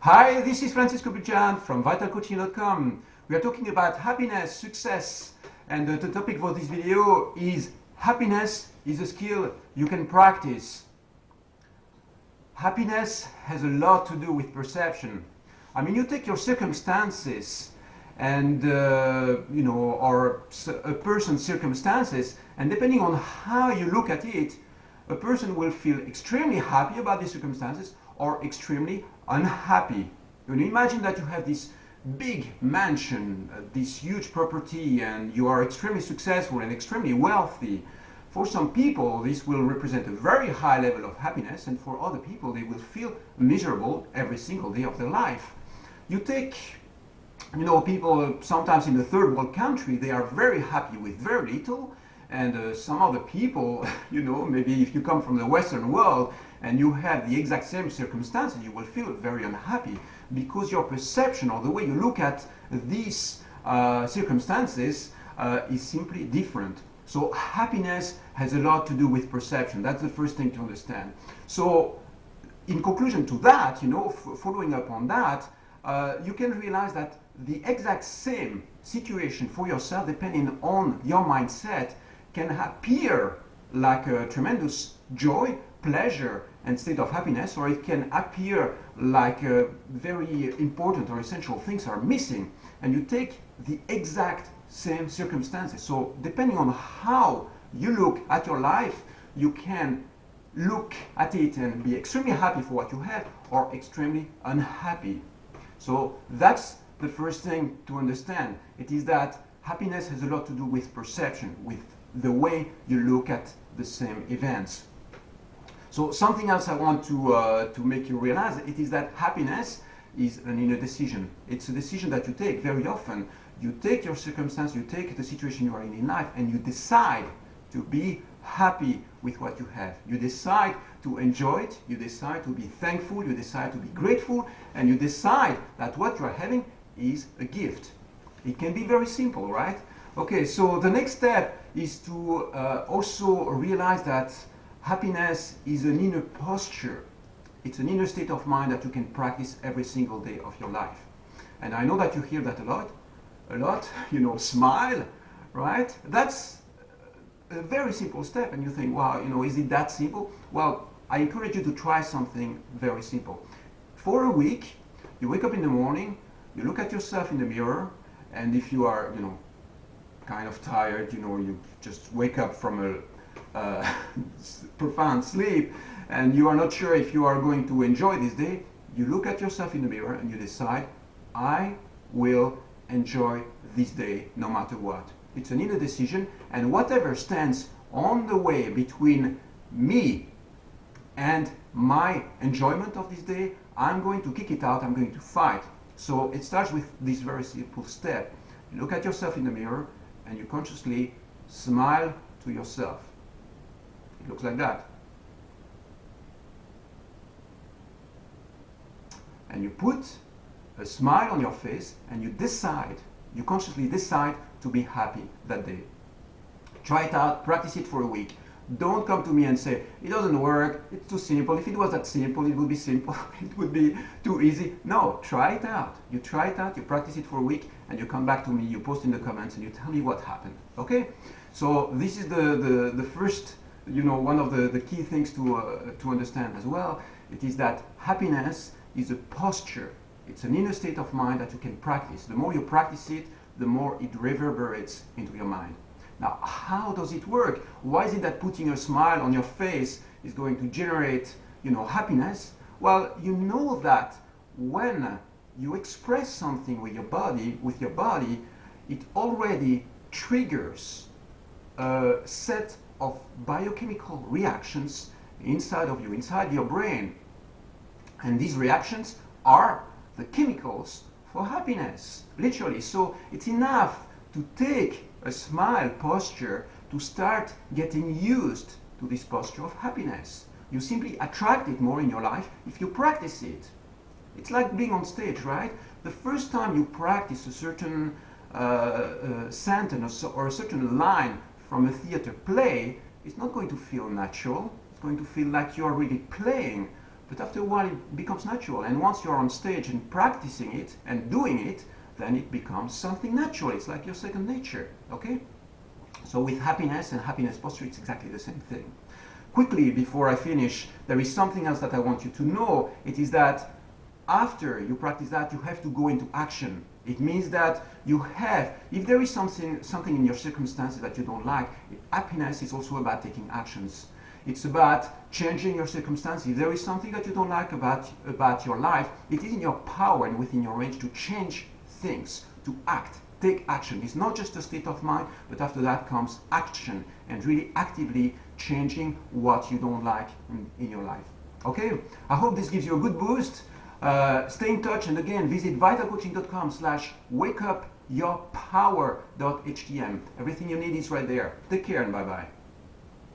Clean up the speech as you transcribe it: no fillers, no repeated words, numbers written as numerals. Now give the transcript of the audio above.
Hi, this is Francisco Bujan from vitalcoaching.com. We are talking about happiness, success, and the topic for this video is happiness is a skill you can practice. Happiness has a lot to do with perception. I mean, you take your circumstances and or a person's circumstances, and depending on how you look at it, a person will feel extremely happy about the circumstances or extremely unhappy. You imagine that you have this big mansion, this huge property, and you are extremely successful and extremely wealthy. For some people, this will represent a very high level of happiness, and for other people, they will feel miserable every single day of their life. You take, people sometimes in the third world country, they are very happy with very little, and some other people, maybe if you come from the Western world and you have the exact same circumstances, you will feel very unhappy because your perception or the way you look at these circumstances is simply different. So happiness has a lot to do with perception. That's the first thing to understand. So in conclusion to that, following up on that, you can realize that the exact same situation for yourself, depending on your mindset, can appear like a tremendous joy, pleasure, and state of happiness, or it can appear like very important or essential things are missing, and you take the exact same circumstances. So depending on how you look at your life, you can look at it and be extremely happy for what you have or extremely unhappy. So that's the first thing to understand. It is that happiness has a lot to do with perception, with the way you look at the same events. So something else I want to make you realize, it is that happiness is an inner decision. It's a decision that you take very often. You take your circumstance, you take the situation you are in life, and you decide to be happy with what you have. You decide to enjoy it, you decide to be thankful, you decide to be grateful, and you decide that what you are having is a gift. It can be very simple, right? Okay, so the next step is to also realize that happiness is an inner posture. It's an inner state of mind that you can practice every single day of your life. And I know that you hear that a lot, smile, right? That's a very simple step, and you think, wow, is it that simple? Well, I encourage you to try something very simple. For a week, you wake up in the morning, you look at yourself in the mirror, and if you are, kind of tired, you just wake up from a profound sleep and you are not sure if you are going to enjoy this day, you look at yourself in the mirror and you decide, I will enjoy this day no matter what. It's an inner decision, and whatever stands on the way between me and my enjoyment of this day, I'm going to kick it out, I'm going to fight. So it starts with this very simple step. You look at yourself in the mirror and you consciously smile to yourself. It looks like that. And you put a smile on your face and you consciously decide to be happy that day. Try it out, practice it for a week. Don't come to me and say, it doesn't work, it's too simple. If it was that simple, it would be simple, it would be too easy. No, try it out. You try it out, you practice it for a week, and you come back to me, you post in the comments, and you tell me what happened. Okay? So this is the first, one of the key things to understand as well. It is that happiness is a posture. It's an inner state of mind that you can practice. The more you practice it, the more it reverberates into your mind. Now, how does it work? Why is it that putting a smile on your face is going to generate, happiness? Well, you know that when you express something with your body, it already triggers a set of biochemical reactions inside of you, inside your brain. And these reactions are the chemicals for happiness, literally. So it's enough to take a smile posture to start getting used to this posture of happiness. You simply attract it more in your life if you practice it. It's like being on stage, right? The first time you practice a certain sentence or a certain line from a theater play, it's not going to feel natural. It's going to feel like you're really playing. but after a while it becomes natural. And once you're on stage and practicing it and doing it, then it becomes something natural. It's like your second nature, okay? So with happiness and happiness posture, it's exactly the same thing. Quickly, before I finish, there is something else that I want you to know. It is that after you practice that, you have to go into action. It means that you have, if there is something in your circumstances that you don't like, happiness is also about taking actions. It's about changing your circumstances. If there is something that you don't like about your life, it is in your power and within your range to change things, to act, take action. It's not just a state of mind, but after that comes action and really actively changing what you don't like in your life. Okay? I hope this gives you a good boost. Stay in touch, and again, visit vitalcoaching.com/wakeupyourpower.htm. Everything you need is right there. Take care and bye-bye.